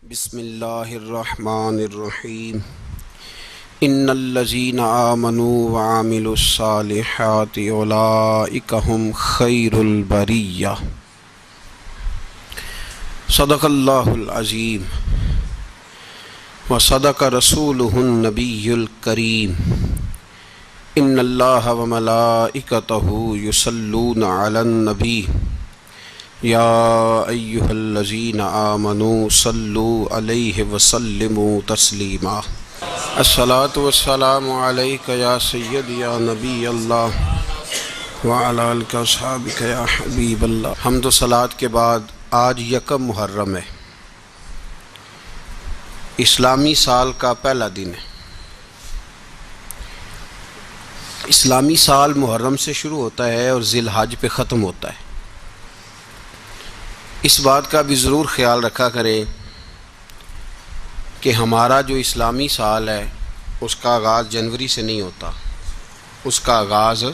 بسم اللہ الرحمن الرحیم ان الذین آمنوا وعملوا الصالحات اولئک هم خیر البریہ صدق اللہ العظیم وصدق رسولہ النبی الکریم ان اللہ وملائکتہ یصلون علی النبی یا ایہا الذین آمنوا صلوا علیہ وسلموا تسلیما الصلاۃ والسلام علیک یا سیدی یا نبی اللہ وعلی آلک واصحابک یا حبیب اللہ۔ حمد و صلوات کے بعد آج یکم محرم ہے، اسلامی سال کا پہلا دن ہے۔ اسلامی سال محرم سے شروع ہوتا ہے اور ذی الحج پہ ختم ہوتا ہے۔ اس بات کا بھی ضرور خیال رکھا کریں کہ ہمارا جو اسلامی سال ہے اس کا آغاز جنوری سے نہیں ہوتا، اس کا آغاز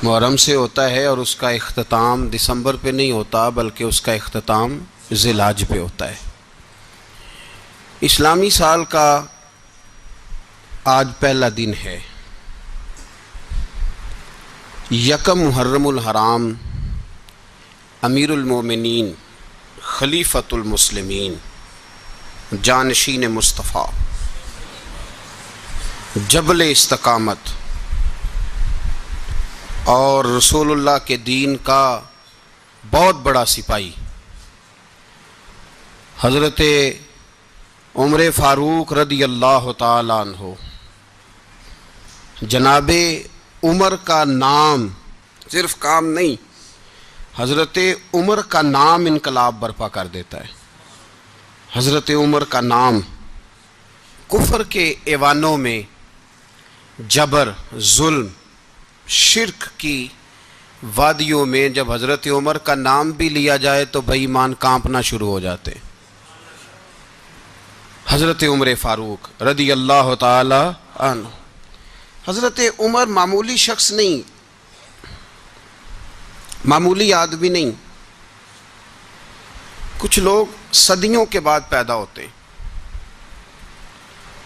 محرم سے ہوتا ہے اور اس کا اختتام دسمبر پہ نہیں ہوتا بلکہ اس کا اختتام ذی الحج پہ ہوتا ہے۔ اسلامی سال کا آج پہلا دن ہے، یکم محرم الحرام، امیر المومنین خلیفۃ المسلمین جانشین مصطفیٰ جبل استقامت اور رسول اللہ کے دین کا بہت بڑا سپاہی حضرت عمر فاروق رضی اللہ تعالی عنہ، جناب عمر کا نام صرف کام نہیں، حضرت عمر کا نام انقلاب برپا کر دیتا ہے۔ حضرت عمر کا نام کفر کے ایوانوں میں جبر، ظلم، شرک کی وادیوں میں جب حضرت عمر کا نام بھی لیا جائے تو بے ایمان کانپنا شروع ہو جاتے۔ حضرت عمر فاروق رضی اللہ تعالی عنہ، حضرت عمر معمولی شخص نہیں، معمولی آدمی نہیں۔ کچھ لوگ صدیوں کے بعد پیدا ہوتے ہیں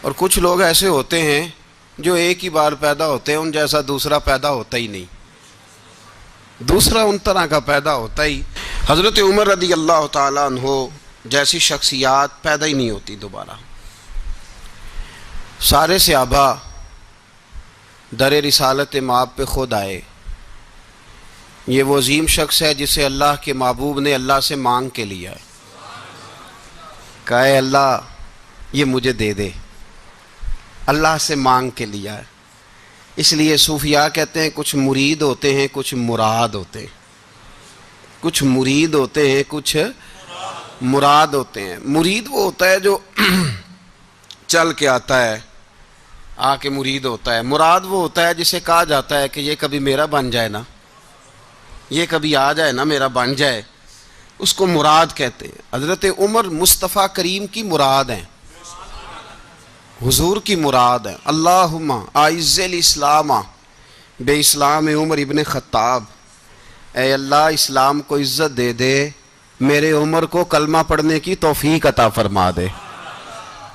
اور کچھ لوگ ایسے ہوتے ہیں جو ایک ہی بار پیدا ہوتے ہیں، ان جیسا دوسرا پیدا ہوتا ہی نہیں، دوسرا ان طرح کا پیدا ہوتا ہی۔ حضرت عمر رضی اللہ تعالیٰ عنہ جیسی شخصیات پیدا ہی نہیں ہوتی دوبارہ۔ سارے صحابہ در رسالت مآب پہ خود آئے۔ یہ وہ عظیم شخص ہے جسے اللہ کے محبوب نے اللہ سے مانگ کے لیا ہے، کہا اے اللہ یہ مجھے دے دے، اللہ سے مانگ کے لیا ہے۔ اس لیے صوفیاء کہتے ہیں کچھ مرید ہوتے ہیں کچھ مراد ہوتے ہیں، کچھ مرید ہوتے ہیں کچھ مراد ہوتے ہیں۔ مرید وہ ہوتا ہے جو چل کے آتا ہے، آ کے مرید ہوتا ہے۔ مراد وہ ہوتا ہے جسے کہا جاتا ہے کہ یہ کبھی میرا بن جائے نا، یہ کبھی آ جائے نا، میرا بن جائے، اس کو مراد کہتے ہیں۔ حضرت عمر مصطفیٰ کریم کی مراد ہیں، حضور کی مراد ہیں۔ اللہم اعز الاسلام بے اسلام عمر ابن خطاب، اے اللہ اسلام کو عزت دے دے، میرے عمر کو کلمہ پڑھنے کی توفیق عطا فرما دے۔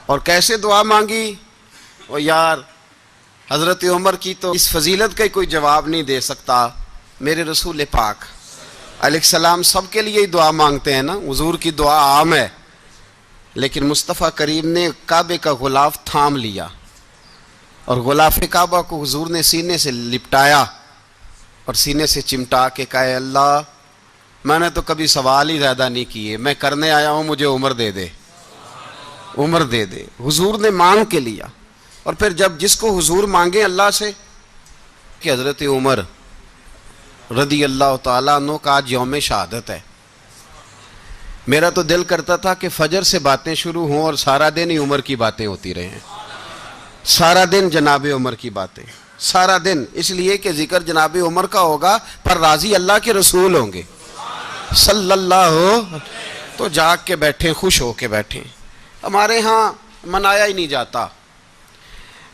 اور کیسے دعا مانگی؟ او یار حضرت عمر کی تو اس فضیلت کا کوئی جواب نہیں دے سکتا، میرے رسول پاک علیہ السلام سب کے لیے ہی دعا مانگتے ہیں نا، حضور کی دعا عام ہے، لیکن مصطفیٰ کریم نے کعبے کا غلاف تھام لیا اور غلاف کعبہ کو حضور نے سینے سے لپٹایا اور سینے سے چمٹا کے کہا اے اللہ میں نے تو کبھی سوال ہی زیادہ نہیں کیے، میں کرنے آیا ہوں، مجھے عمر دے دے، عمر دے دے۔ حضور نے مانگ کے لیا۔ اور پھر جب جس کو حضور مانگے اللہ سے، کہ حضرت عمر رضی اللہ تعالیٰ عنہ کا آج یوم شہادت ہے، میرا تو دل کرتا تھا کہ فجر سے باتیں شروع ہوں اور سارا دن ہی عمر کی باتیں ہوتی رہیں، سارا دن جناب عمر کی باتیں، سارا دن، اس لیے کہ ذکر جناب عمر کا ہوگا پر راضی اللہ کے رسول ہوں گے صلی اللہ، تو جاگ کے بیٹھیں، خوش ہو کے بیٹھیں۔ ہمارے ہاں منایا ہی نہیں جاتا،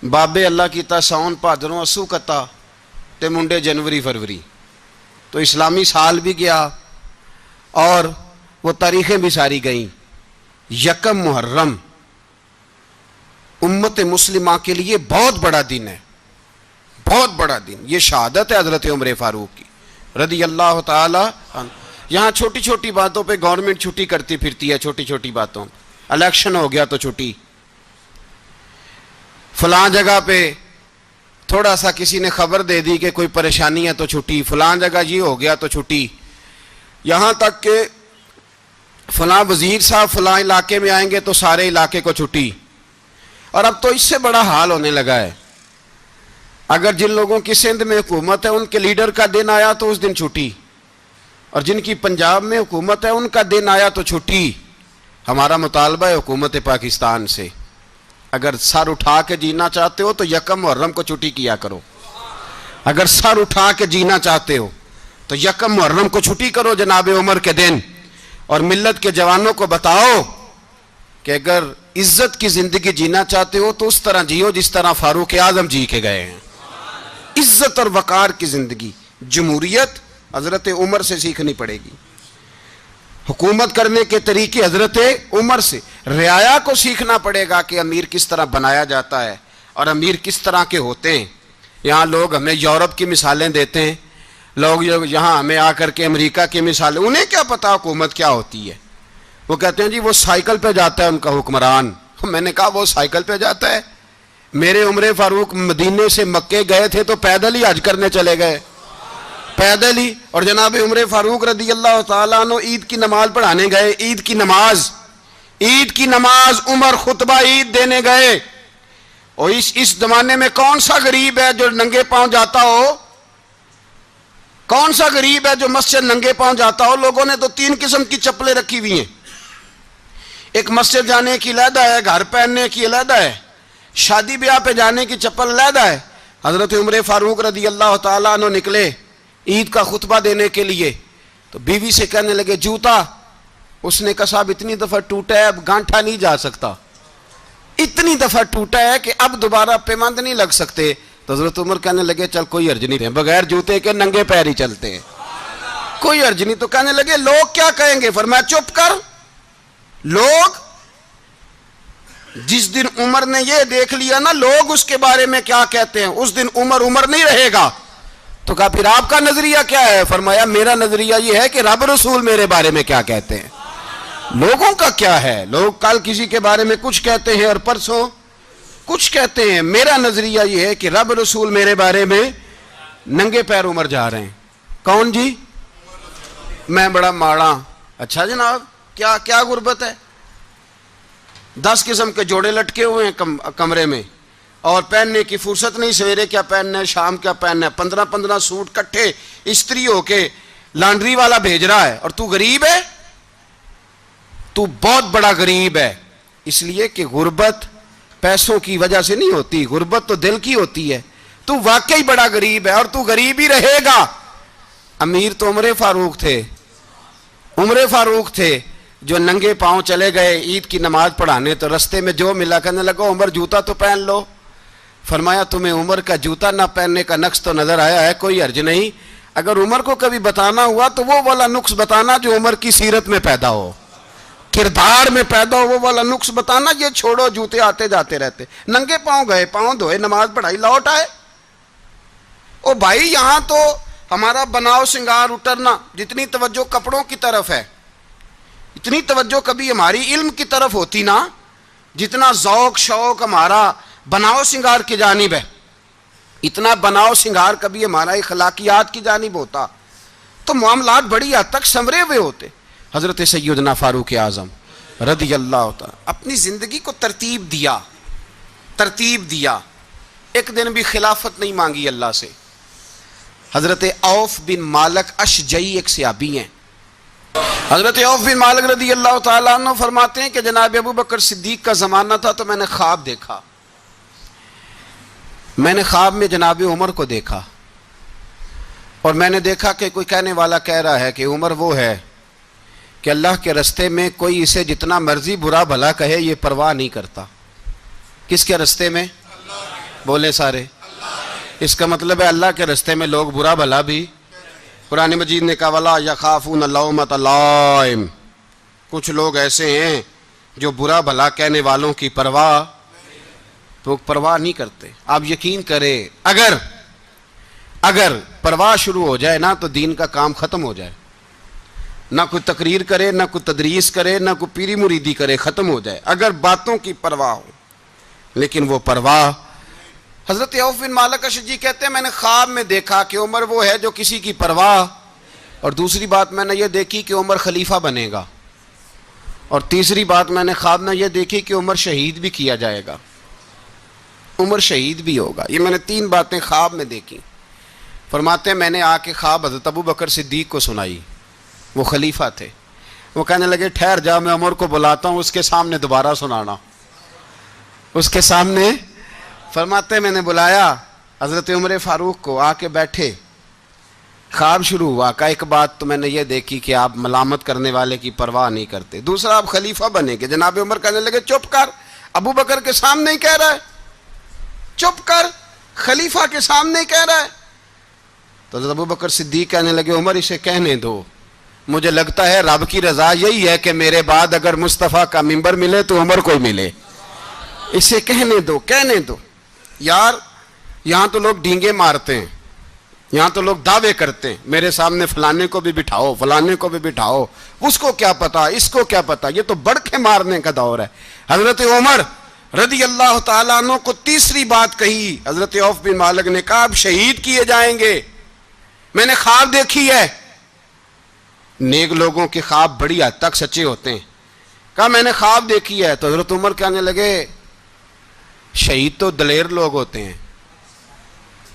بابے اللہ کی تا ساؤن بھادروں اسو کتا تے منڈے جنوری فروری، تو اسلامی سال بھی گیا اور وہ تاریخیں بھی ساری گئیں۔ یکم محرم امت مسلمہ کے لیے بہت بڑا دن ہے، بہت بڑا دن. یہ شہادت ہے حضرت عمر فاروق کی رضی اللہ تعالی عنہ. یہاں چھوٹی چھوٹی باتوں پہ گورنمنٹ چھٹی کرتی پھرتی ہے، چھوٹی چھوٹی باتوں. الیکشن ہو گیا تو چھٹی، فلاں جگہ پہ تھوڑا سا کسی نے خبر دے دی کہ کوئی پریشانی ہے تو چھٹی، فلاں جگہ یہ ہو گیا تو چھٹی. یہاں تک کہ فلاں وزیر صاحب فلاں علاقے میں آئیں گے تو سارے علاقے کو چھٹی. اور اب تو اس سے بڑا حال ہونے لگا ہے، اگر جن لوگوں کی سندھ میں حکومت ہے ان کے لیڈر کا دن آیا تو اس دن چھٹی، اور جن کی پنجاب میں حکومت ہے ان کا دن آیا تو چھٹی. ہمارا مطالبہ ہے حکومت پاکستان سے، اگر سر اٹھا کے جینا چاہتے ہو تو یکم محرم کو چھٹی کیا کرو. اگر سر اٹھا کے جینا چاہتے ہو تو یکم محرم کو چھٹی کرو جناب عمر کے دن. اور ملت کے جوانوں کو بتاؤ کہ اگر عزت کی زندگی جینا چاہتے ہو تو اس طرح جیو جس طرح فاروق اعظم جی کے گئے ہیں. عزت اور وقار کی زندگی. جمہوریت حضرت عمر سے سیکھنی پڑے گی، حکومت کرنے کے طریقے حضرت عمر سے. رعایا کو سیکھنا پڑے گا کہ امیر کس طرح بنایا جاتا ہے اور امیر کس طرح کے ہوتے ہیں. یہاں لوگ ہمیں یورپ کی مثالیں دیتے ہیں، لوگ یہاں ہمیں آ کر کے امریکہ کی مثالیں، انہیں کیا پتا حکومت کیا ہوتی ہے. وہ کہتے ہیں جی وہ سائیکل پہ جاتا ہے ان کا حکمران. میں نے کہا وہ سائیکل پہ جاتا ہے؟ میرے عمر فاروق مدینے سے مکے گئے تھے تو پیدل ہی حج کرنے چلے گئے، پیدل ہی. اور جناب عمر فاروق رضی اللہ تعالیٰ عنہ عید کی نماز پڑھانے گئے. عید کی نماز عمر خطبہ عید دینے گئے. اور اس زمانے میں کون سا غریب ہے جو ننگے پاؤں جاتا ہو؟ کون سا غریب ہے جو مسجد ننگے پاؤں جاتا ہو؟ لوگوں نے تو 3 قسم کی چپلیں رکھی ہوئی ہیں. ایک مسجد جانے کی علیحدہ ہے، گھر پہننے کی علیحدہ ہے، شادی بیاہ پہ جانے کی چپل علیحدہ ہے. حضرت عمر فاروق رضی اللہ تعالیٰ عنہ نکلے عید کا خطبہ دینے کے لیے تو بیوی سے کہنے لگے جوتا. اس نے کہا صاحب اتنی دفعہ ٹوٹا ہے اب گانٹھا نہیں جا سکتا، اتنی دفعہ ٹوٹا ہے کہ اب دوبارہ پیمند نہیں لگ سکتے. تو حضرت عمر کہنے لگے چل کوئی حرج نہیں، بغیر جوتے کے ننگے پیر ہی چلتے ہیں، کوئی حرج نہیں. تو کہنے لگے لوگ کیا کہیں گے؟ فرمایا چپ کر. لوگ جس دن عمر نے یہ دیکھ لیا نا لوگ اس کے بارے میں کیا کہتے ہیں، اس دن عمر نہیں رہے گا. تو کہا پھر آپ کا نظریہ کیا ہے؟ فرمایا میرا نظریہ یہ ہے کہ رب رسول میرے بارے میں کیا کہتے ہیں. لوگوں کا کیا ہے؟ لوگ کل کسی کے بارے میں کچھ کہتے ہیں اور پرسوں کچھ کہتے ہیں. میرا نظریہ یہ ہے کہ رب رسول میرے بارے میں ننگے پیر عمر جا رہے ہیں. کون جی؟ میں بڑا ماڑا. اچھا جناب کیا غربت ہے؟ 10 قسم کے جوڑے لٹکے ہوئے ہیں کمرے میں اور پہننے کی فرصت نہیں. سویرے کیا پہننا ہے، شام کیا پہننا ہے، 15 سوٹ کٹھے استری ہو کے لانڈری والا بھیج رہا ہے. اور تو غریب ہے، تو بہت بڑا غریب ہے. اس لیے کہ غربت پیسوں کی وجہ سے نہیں ہوتی، غربت تو دل کی ہوتی ہے. تو واقعی بڑا غریب ہے اور تو غریب ہی رہے گا. امیر تو عمر فاروق تھے جو ننگے پاؤں چلے گئے عید کی نماز پڑھانے. تو رستے میں جو ملا کہنے لگا عمر جوتا تو پہن لو. فرمایا تمہیں عمر کا جوتا نہ پہننے کا نقص تو نظر آیا ہے، کوئی حرج نہیں. اگر عمر کو کبھی بتانا ہوا تو وہ والا نقص بتانا جو عمر کی سیرت میں پیدا ہو، کردار میں پیدا ہو، وہ والا نقص بتانا. یہ چھوڑو جوتے آتے جاتے رہتے. ننگے پاؤں گئے، پاؤں دھوئے، نماز پڑھائی، لوٹ آئے. او بھائی یہاں تو ہمارا بناؤ سنگار اترنا، جتنی توجہ کپڑوں کی طرف ہے اتنی توجہ کبھی ہماری علم کی طرف ہوتی نا، جتنا ذوق شوق ہمارا بناؤ سنگار کی جانب ہے، اتنا بناؤ سنگار کبھی ہمارا اخلاقیات کی جانب ہوتا تو معاملات بڑی حد تک سنورے ہوئے ہوتے. حضرت سیدنا فاروق اعظم رضی اللہ تعالی اپنی زندگی کو ترتیب دیا. ایک دن بھی خلافت نہیں مانگی اللہ سے. حضرت عوف بن مالک اشجعی ایک صحابی ہیں. حضرت عوف بن مالک رضی اللہ تعالیٰ عنہ فرماتے ہیں کہ جناب ابو بکر صدیق کا زمانہ تھا تو میں نے خواب دیکھا. میں نے خواب میں جناب عمر کو دیکھا اور میں نے دیکھا کہ کوئی کہنے والا کہہ رہا ہے کہ عمر وہ ہے کہ اللہ کے رستے میں کوئی اسے جتنا مرضی برا بھلا کہے یہ پرواہ نہیں کرتا. کس کے رستے میں؟ بولے سارے. اس کا مطلب ہے اللہ کے رستے میں لوگ برا بھلا بھی. قرآن مجید نے کہا وَلَا يَخَافُونَ لَوْمَةَ لَائِمٍ. کچھ لوگ ایسے ہیں جو برا بھلا کہنے والوں کی پرواہ تو پرواہ نہیں کرتے. آپ یقین کریں اگر پرواہ شروع ہو جائے نا تو دین کا کام ختم ہو جائے. نہ کوئی تقریر کرے، نہ کوئی تدریس کرے، نہ کوئی پیری مریدی کرے، ختم ہو جائے اگر باتوں کی پرواہ ہو. لیکن وہ پرواہ، حضرت عوف بن مالک اشجعی کہتے ہیں میں نے خواب میں دیکھا کہ عمر وہ ہے جو کسی کی پرواہ، اور دوسری بات میں نے یہ دیکھی کہ عمر خلیفہ بنے گا، اور تیسری بات میں نے خواب میں یہ دیکھی کہ عمر شہید بھی کیا جائے گا، عمر شہید بھی ہوگا. یہ میں نے 3 باتیں خواب میں دیکھی. فرماتے ہیں میں نے آ کے خواب حضرت ابو بکر صدیق کو سنائی، وہ خلیفہ تھے. وہ کہنے لگے ٹھہر جا، میں عمر کو بلاتا ہوں، اس کے سامنے دوبارہ سنانا، اس کے سامنے. فرماتے ہیں میں نے بلایا حضرت عمر فاروق کو، آ کے بیٹھے، خواب شروع ہوا. کا ایک بات تو میں نے یہ دیکھی کہ آپ ملامت کرنے والے کی پرواہ نہیں کرتے، دوسرا آپ خلیفہ بنے گے. جناب عمر کہنے لگے چپ کر، ابو بکر کے سامنے ہی کہہ رہا ہے، چپ کر، خلیفہ کے سامنے ہی کہہ رہا ہے. تو حضرت ابو بکر صدیق کہنے لگے عمر اسے کہنے دو، مجھے لگتا ہے رب کی رضا یہی ہے کہ میرے بعد اگر مصطفیٰ کا منبر ملے تو عمر کو ملے، اسے کہنے دو، کہنے دو. یار یہاں تو لوگ ڈینگے مارتے ہیں، یہاں تو لوگ دعوے کرتے ہیں میرے سامنے فلانے کو بھی بٹھاؤ، فلانے کو بھی بٹھاؤ، اس کو کیا پتا، اس کو کیا پتا. یہ تو بڑکے مارنے کا دور ہے. حضرت عمر رضی اللہ تعالیٰ عنہ کو تیسری بات کہی. حضرت عوف بن مالک نے کہا آپ شہید کیے جائیں گے، میں نے خواب دیکھی ہے. نیک لوگوں کے خواب بڑی حد تک سچے ہوتے ہیں. کہا میں نے خواب دیکھی ہے. تو حضرت عمر کہنے لگے شہید تو دلیر لوگ ہوتے ہیں،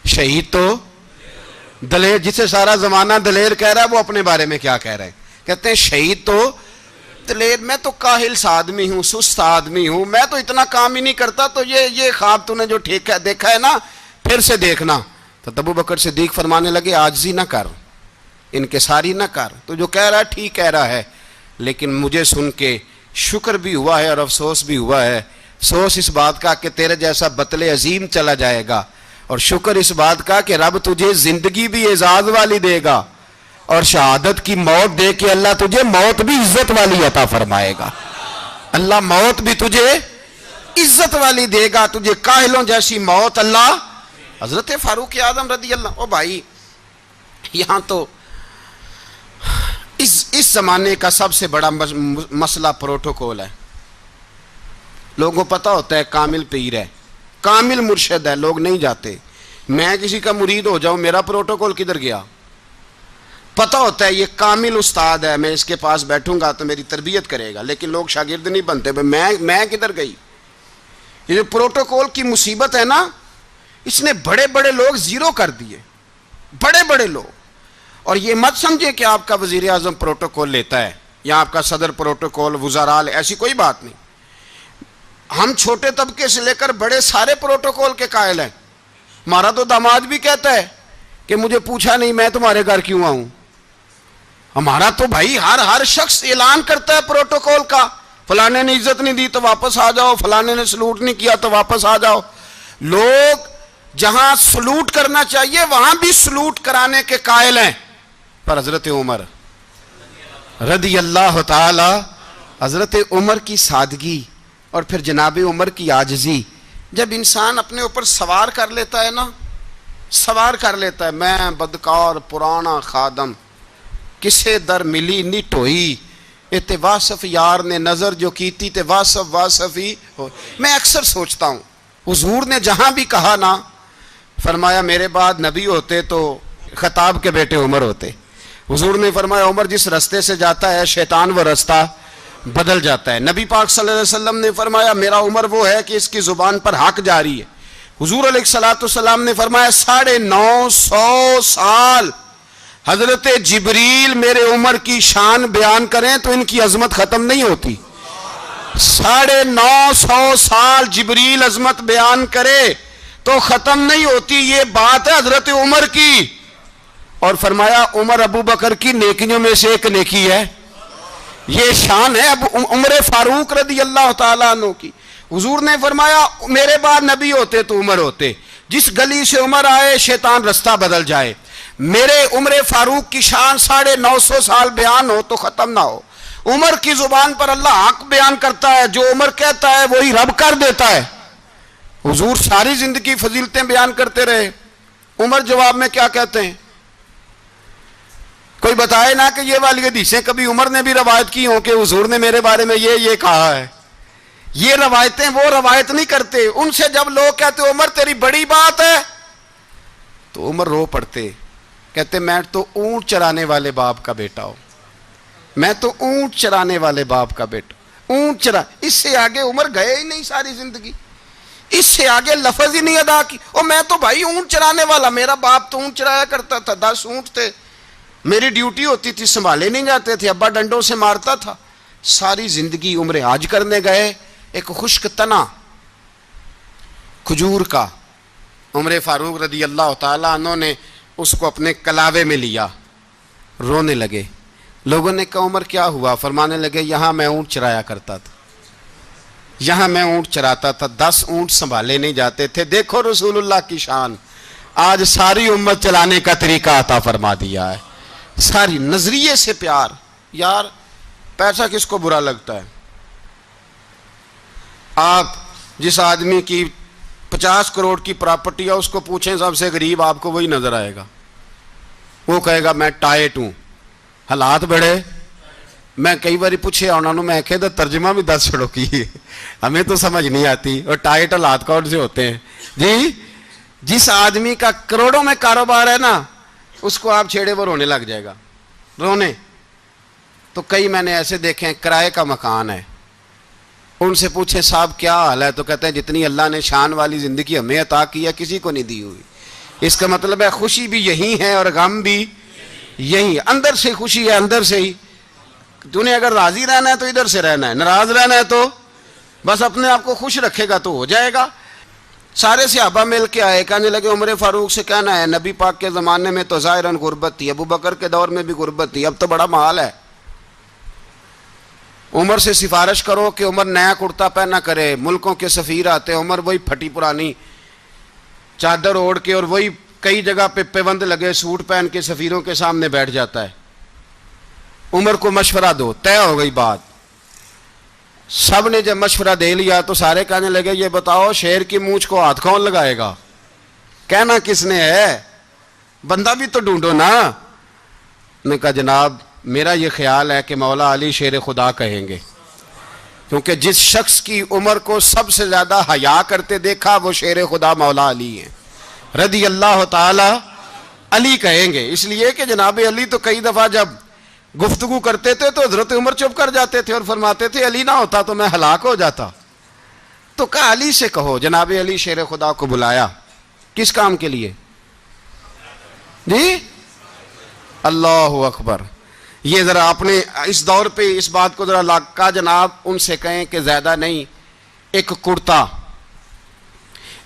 شہید تو دلیر، جسے سارا زمانہ دلیر کہہ رہا ہے وہ اپنے بارے میں کیا کہہ رہے ہیں؟ کہتے ہیں شہید تو دلیر، میں تو کاہل سا آدمی ہوں، سست آدمی ہوں، میں تو اتنا کام ہی نہیں کرتا. تو یہ خواب تو نے جو دیکھا ہے نا پھر سے دیکھنا. تو ابو بکر صدیق فرمانے لگے عاجزی نہ کر، انکساری نہ کر، تو جو کہہ رہا ہے ٹھیک کہہ رہا ہے، لیکن مجھے سن کے شکر بھی ہوا ہے اور افسوس بھی ہوا ہے. افسوس اس بات کا کہ تیرے جیسا بطل عظیم چلا جائے گا، اور شکر اس بات کا کہ رب تجھے زندگی بھی اعزاز والی دے گا، اور شہادت کی موت دے کے اللہ تجھے موت بھی عزت والی عطا فرمائے گا. اللہ موت بھی تجھے عزت والی دے گا، تجھے کاہلوں جیسی موت اللہ. حضرت فاروق اعظم رضی اللہ، او بھائی یہاں تو اس زمانے کا سب سے بڑا مسئلہ پروٹوکول ہے. لوگوں کو پتہ ہوتا ہے کامل پیر ہے، کامل مرشد ہے، لوگ نہیں جاتے. میں کسی کا مرید ہو جاؤں، میرا پروٹوکول کدھر گیا؟ پتہ ہوتا ہے یہ کامل استاد ہے، میں اس کے پاس بیٹھوں گا تو میری تربیت کرے گا، لیکن لوگ شاگرد نہیں بنتے. میں کدھر گئی؟ یہ جو پروٹوکول کی مصیبت ہے نا، اس نے بڑے بڑے لوگ زیرو کر دیے، بڑے بڑے لوگ. اور یہ مت سمجھے کہ آپ کا وزیر اعظم پروٹوکول لیتا ہے یا آپ کا صدر پروٹوکول، وزراء، ایسی کوئی بات نہیں. ہم چھوٹے طبقے سے لے کر بڑے سارے پروٹوکول کے قائل ہیں. ہمارا تو داماد بھی کہتا ہے کہ مجھے پوچھا نہیں میں تمہارے گھر کیوں آؤں. ہمارا تو بھائی ہر شخص اعلان کرتا ہے پروٹوکول کا، فلانے نے عزت نہیں دی تو واپس آ جاؤ، فلانے نے سلوٹ نہیں کیا تو واپس آ جاؤ. لوگ جہاں سلوٹ کرنا چاہیے وہاں بھی سلوٹ کرانے کے قائل ہیں. پر حضرت عمر رضی اللہ تعالی، حضرت عمر کی سادگی اور پھر جناب عمر کی عاجزی، جب انسان اپنے اوپر سوار کر لیتا ہے نا، سوار کر لیتا ہے، میں بدکار پرانا خادم، کسے در ملی نٹ ہوئی، تے واصف یار نے نظر جو کیتی تے واصف ہی ہو. میں اکثر سوچتا ہوں حضور نے جہاں بھی کہا نا، فرمایا میرے بعد نبی ہوتے تو خطاب کے بیٹے عمر ہوتے. حضور نے فرمایا عمر جس رستے سے جاتا ہے شیطان وہ رستہ بدل جاتا ہے. نبی پاک صلی اللہ علیہ وسلم نے فرمایا میرا عمر وہ ہے کہ اس کی زبان پر حق جاری ہے. حضور علیہ الصلوۃ والسلام نے فرمایا 950 سال حضرت جبریل میرے عمر کی شان بیان کریں تو ان کی عظمت ختم نہیں ہوتی. 950 سال جبریل عظمت بیان کرے تو ختم نہیں ہوتی. یہ بات ہے حضرت عمر کی. اور فرمایا عمر ابو بکر کی نیکیوں میں سے ایک نیکی ہے. یہ شان ہے اب عمر فاروق رضی اللہ تعالیٰ عنہ کی. حضور نے فرمایا میرے بعد نبی ہوتے تو عمر ہوتے، جس گلی سے عمر آئے شیطان رستہ بدل جائے. میرے عمر فاروق کی شان 950 سال بیان ہو تو ختم نہ ہو. عمر کی زبان پر اللہ حق بیان کرتا ہے، جو عمر کہتا ہے وہی رب کر دیتا ہے۔ حضور ساری زندگی فضیلتیں بیان کرتے رہے، عمر جواب میں کیا کہتے ہیں؟ کوئی بتائے نا کہ یہ والی حدیثیں کبھی عمر نے بھی روایت کی ہوں کہ حضور نے میرے بارے میں یہ کہا ہے۔ یہ روایتیں وہ روایت نہیں کرتے، ان سے جب لوگ کہتے عمر تیری بڑی بات ہے تو عمر رو پڑتے، کہتے میں تو اونٹ چرانے والے باپ کا بیٹا ہوں، میں تو اونٹ چرانے والے باپ کا بیٹا، اونٹ چرا۔ اس سے آگے عمر گئے ہی نہیں ساری زندگی، اس سے آگے لفظ ہی نہیں ادا کی۔ اور میں تو بھائی اونٹ چرانے والا، میرا باپ تو اونٹ چرایا کرتا تھا، 10 اونٹ تھے، میری ڈیوٹی ہوتی تھی، سنبھالے نہیں جاتے تھے، ابا ڈنڈوں سے مارتا تھا۔ ساری زندگی عمر حج کرنے گئے، ایک خشک تنا کھجور کا عمر فاروق رضی اللہ تعالیٰ عنہ نے اس کو اپنے کلاوے میں لیا، رونے لگے۔ لوگوں نے کہا عمر کیا ہوا؟ فرمانے لگے یہاں میں اونٹ چرایا کرتا تھا، یہاں میں اونٹ چراتا تھا، 10 اونٹ سنبھالے نہیں جاتے تھے۔ دیکھو رسول اللہ کی شان، آج ساری امت چلانے کا طریقہ عطا فرما دیا ہے، ساری نظریے سے پیار۔ یار پیسہ کس کو برا لگتا ہے؟ آپ جس آدمی کی 50 کروڑ کی پراپرٹی ہے اس کو پوچھیں سب سے غریب، آپ کو وہی نظر آئے گا، وہ کہے گا میں ٹائٹ ہوں، حالات بڑے۔ میں کئی باری پوچھے انہوں نے، میں کہتا ترجمہ بھی 10 چھڑوں کی ہے، ہمیں تو سمجھ نہیں آتی، اور ٹائٹ حالات کون سے ہوتے ہیں جی؟ جس آدمی کا کروڑوں میں کاروبار ہے نا، اس کو آپ چھیڑے وہ رونے لگ جائے گا، رونے۔ تو کئی میں نے ایسے دیکھے ہیں کرائے کا مکان ہے، ان سے پوچھیں صاحب کیا حال ہے، تو کہتے ہیں جتنی اللہ نے شان والی زندگی ہمیں عطا کی ہے کسی کو نہیں دی ہوئی۔ اس کا مطلب ہے خوشی بھی یہی ہے اور غم بھی یہی، اندر سے خوشی ہے، اندر سے ہی۔ تو نے اگر راضی رہنا ہے تو ادھر سے رہنا ہے، ناراض رہنا ہے تو بس اپنے آپ کو خوش رکھے گا تو ہو جائے گا۔ سارے صحابہ مل کے آئے، کہنے لگے عمر فاروق سے کہنا ہے نبی پاک کے زمانے میں تو ظاہراً غربت تھی، ابو بکر کے دور میں بھی غربت تھی، اب تو بڑا مال ہے۔ عمر سے سفارش کرو کہ عمر نیا کرتا پہنا کرے، ملکوں کے سفیر آتے، عمر وہی پھٹی پرانی چادر اوڑھ کے اور وہی کئی جگہ پہ پیوند لگے سوٹ پہن کے سفیروں کے سامنے بیٹھ جاتا ہے۔ عمر کو مشورہ دو، طے ہو گئی بات۔ سب نے جب مشورہ دے لیا تو سارے کہنے لگے یہ بتاؤ شیر کی مونچھ کو ہاتھ کون لگائے گا؟ کہنا کس نے ہے؟ بندہ بھی تو ڈھونڈو نا۔ نے کہا جناب میرا یہ خیال ہے کہ مولا علی شیر خدا کہیں گے، کیونکہ جس شخص کی عمر کو سب سے زیادہ حیا کرتے دیکھا وہ شیر خدا مولا علی ہیں رضی اللہ تعالی علی کہیں گے۔ اس لیے کہ جناب علی تو کئی دفعہ جب گفتگو کرتے تھے تو حضرت عمر چپ کر جاتے تھے اور فرماتے تھے علی نہ ہوتا تو میں ہلاک ہو جاتا۔ تو کہا علی سے کہو۔ جناب علی شیر خدا کو بلایا، کس کام کے لیے جی؟ اللہ اکبر۔ یہ ذرا اپنے اس دور پہ اس بات کو ذرا لاکا جناب ان سے کہیں کہ زیادہ نہیں، ایک کرتا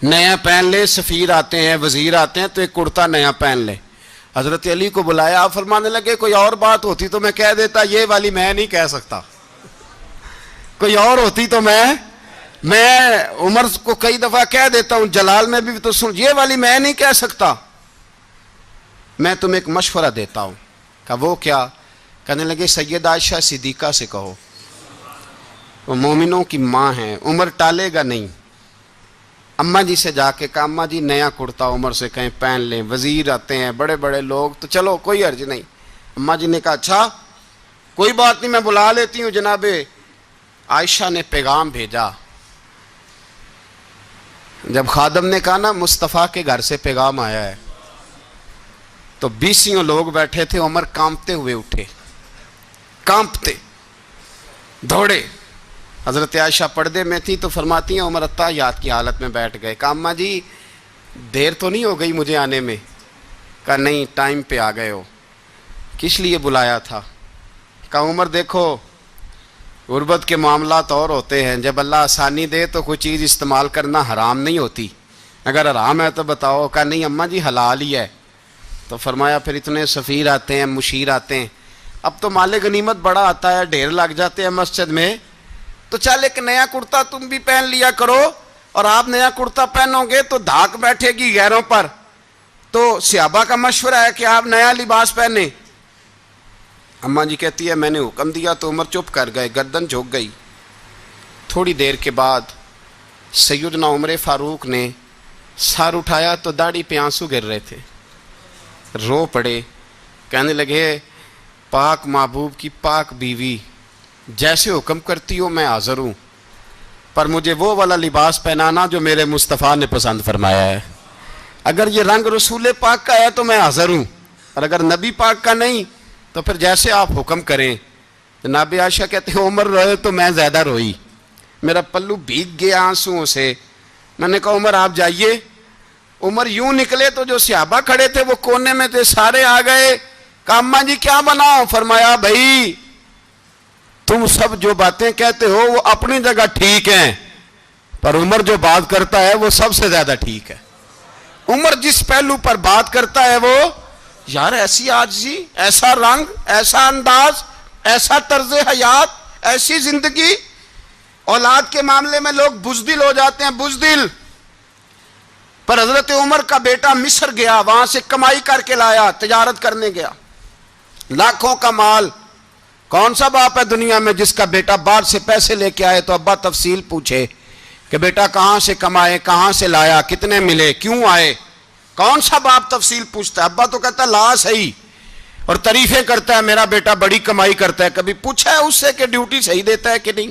نیا پہن لے، سفیر آتے ہیں وزیر آتے ہیں تو ایک کرتا نیا پہن لے۔ حضرت علی کو بلایا، آپ فرمانے لگے کوئی اور بات ہوتی تو میں کہہ دیتا، یہ والی میں نہیں کہہ سکتا، کوئی اور ہوتی تو میں عمر کو کئی دفعہ کہہ دیتا ہوں، جلال میں بھی تو سن، یہ والی میں نہیں کہہ سکتا، میں تمہیں ایک مشورہ دیتا ہوں۔ کہا وہ کیا؟ کہنے لگے سیدہ عائشہ صدیقہ سے کہو، وہ مومنوں کی ماں ہیں، عمر ٹالے گا نہیں۔ اماں جی سے جا کے کہا اماں جی نیا کرتا عمر سے کہیں پہن لیں، وزیر آتے ہیں بڑے بڑے لوگ تو چلو کوئی حرج نہیں۔ اماں جی نے کہا اچھا کوئی بات نہیں میں بلا لیتی ہوں۔ جناب عائشہ نے پیغام بھیجا، جب خادم نے کہا نا مصطفیٰ کے گھر سے پیغام آیا ہے تو 20 لوگ بیٹھے تھے، عمر کانپتے ہوئے اٹھے، کانپتے دوڑے۔ حضرت عائشہ پردے میں تھی تو فرماتی ہیں عمر اتحیات کی حالت میں بیٹھ گئے۔ کہا اماں جی دیر تو نہیں ہو گئی مجھے آنے میں؟ کہا نہیں ٹائم پہ آ گئے ہو۔ کس لیے بلایا تھا؟ کہا عمر دیکھو غربت کے معاملات اور ہوتے ہیں، جب اللہ آسانی دے تو کوئی چیز استعمال کرنا حرام نہیں ہوتی، اگر حرام ہے تو بتاؤ۔ کہا نہیں اماں جی حلال ہی ہے۔ تو فرمایا پھر اتنے سفیر آتے ہیں مشیر آتے ہیں، اب تو مال غنیمت بڑا آتا ہے، ڈھیر لگ جاتے ہیں مسجد میں، تو چل ایک نیا کرتا تم بھی پہن لیا کرو، اور آپ نیا کرتا پہنو گے تو دھاک بیٹھے گی غیروں پر۔ تو صحابہ کا مشورہ ہے کہ آپ نیا لباس پہنیں۔ اماں جی کہتی ہے میں نے حکم دیا تو عمر چپ کر گئے، گردن جھک گئی۔ تھوڑی دیر کے بعد سیدنا عمر فاروق نے سر اٹھایا تو داڑھی پہ آنسو گر رہے تھے، رو پڑے، کہنے لگے پاک محبوب کی پاک بیوی، جیسے حکم کرتی ہو میں حاضر ہوں، پر مجھے وہ والا لباس پہنانا جو میرے مصطفیٰ نے پسند فرمایا ہے۔ اگر یہ رنگ رسول پاک کا ہے تو میں حاضر ہوں، اور اگر نبی پاک کا نہیں تو پھر جیسے آپ حکم کریں۔ جناب عائشہ کہتے ہیں عمر روئے تو میں زیادہ روئی، میرا پلو بھیگ گیا آنسوؤں سے۔ میں نے کہا عمر آپ جائیے۔ عمر یوں نکلے تو جو صحابہ کھڑے تھے وہ کونے میں تھے، سارے آ گئے، کہا اماں جی کیا بناؤ؟ فرمایا بھائی تم سب جو باتیں کہتے ہو وہ اپنی جگہ ٹھیک ہیں، پر عمر جو بات کرتا ہے وہ سب سے زیادہ ٹھیک ہے۔ عمر جس پہلو پر بات کرتا ہے وہ، یار ایسی عاجزی، ایسا رنگ، ایسا انداز، ایسا طرز حیات، ایسی زندگی۔ اولاد کے معاملے میں لوگ بزدل ہو جاتے ہیں، بزدل، پر حضرت عمر کا بیٹا مصر گیا، وہاں سے کمائی کر کے لایا، تجارت کرنے گیا، لاکھوں کا مال۔ کون سا باپ ہے دنیا میں جس کا بیٹا باہر سے پیسے لے کے آئے تو ابا تفصیل پوچھے کہ بیٹا کہاں سے کمائے، کہاں سے لایا، کتنے ملے، کیوں آئے؟ کون سا باپ تفصیل پوچھتا ہے؟ ابا تو کہتا ہے لا صحیح، اور تعریفیں کرتا ہے میرا بیٹا بڑی کمائی کرتا ہے۔ کبھی پوچھا ہے اس سے کہ ڈیوٹی صحیح دیتا ہے کہ نہیں؟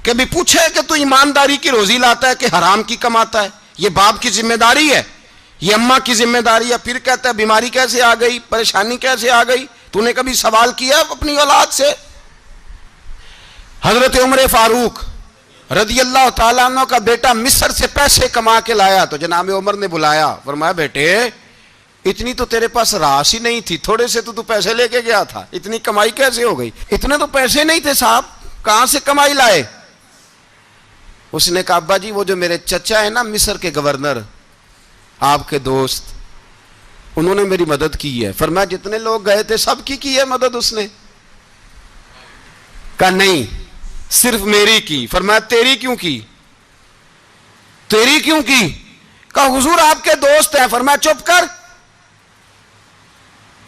کبھی پوچھا ہے کہ تو ایمانداری کی روزی لاتا ہے کہ حرام کی کماتا ہے؟ یہ باپ کی ذمہ داری ہے، یہ اماں کی ذمہ داری ہے۔ پھر کہتا ہے بیماری کیسے آ گئی، پریشانی کیسے آ گئی؟ تو نے کبھی سوال کیا اپنی اولاد سے؟ حضرت عمر فاروق رضی اللہ تعالیٰ عنہ کا بیٹا مصر سے پیسے کما کے لایا تو جناب عمر نے بلایا، فرمایا بیٹے اتنی تو تیرے پاس راس ہی نہیں تھی، تھوڑے سے تو پیسے لے کے گیا تھا، اتنی کمائی کیسے ہو گئی؟ اتنے تو پیسے نہیں تھے صاحب، کہاں سے کمائی لائے؟ اس نے کہا ابا جی وہ جو میرے چچا ہے نا مصر کے گورنر، آپ کے دوست، انہوں نے میری مدد کی ہے۔ فرمایا جتنے لوگ گئے تھے سب کی ہے مدد اس نے؟ کہا نہیں صرف میری کی۔ فرمایا تیری کیوں کی؟ تیری کیوں کی؟ کہا حضور آپ کے دوست ہیں۔ فرمایا چپ کر،